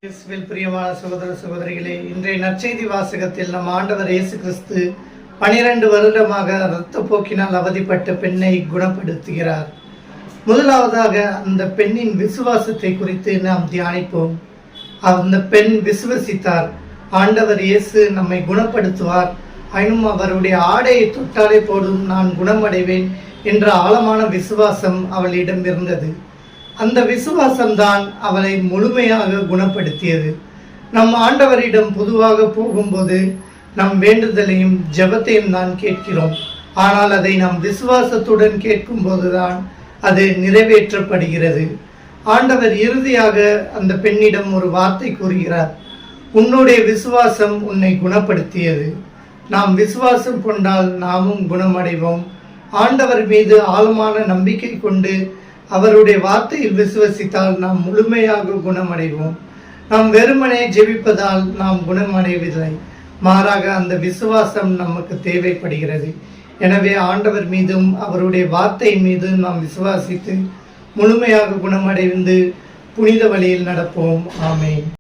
இயேசுவில் பிரியமான சகோதர சகோதரிகளே, இன்றைய நற்செய்தி வாசகத்தில் நம் ஆண்டவர் இயேசு கிறிஸ்து 12 வருடமாக இரத்த போக்கினால் அவதிப்பட்ட பெண்ணை குணப்படுத்துகிறார். முதலாவதாக அந்த பெண்ணின் விசுவாசத்தை குறித்து நாம் தியானிப்போம். அந்த பெண் விசுவசித்தார். ஆண்டவர் இயேசு நம்மை குணப்படுத்துவார், இன்னும் அவருடைய ஆடையை தொட்டாலே போதும் நான் குணமடைவேன் என்ற ஆழமான விசுவாசம் அவளிடம் இருந்தது. அந்த விசுவாசம்தான் அவளை முழுமையாக குணப்படுத்தியது. நம் ஆண்டவரிடம் பொதுவாக போகும்போது நம் வேண்டுதலையும் ஜெபத்தையும் தான் கேட்கிறோம். ஆனால் அதை நாம் விசுவாசத்துடன் கேட்கும் போதுதான் அது நிறைவேற்றப்படுகிறது. ஆண்டவர் இறுதியாக அந்த பெண்ணிடம் ஒரு வார்த்தை கூறுகிறார், உன்னுடைய விசுவாசம் உன்னை குணப்படுத்தியது. நாம் விசுவாசம் கொண்டால் நாமும் குணமடைவோம். ஆண்டவர் மீது ஆழமான நம்பிக்கை கொண்டு அவருடைய வார்த்தையில் விசுவசித்தால் நாம் முழுமையாக குணமடைவோம். நாம் வெறுமனே ஜெபிப்பதால் நாம் குணமடைவதில்லை, மாறாக அந்த விசுவாசம் நமக்கு தேவைப்படுகிறது. எனவே ஆண்டவர் மீதும் அவருடைய வார்த்தை மீதும் நாம் விசுவாசித்து முழுமையாக குணமடைந்து புனித வழியில் நடப்போம். ஆமென்.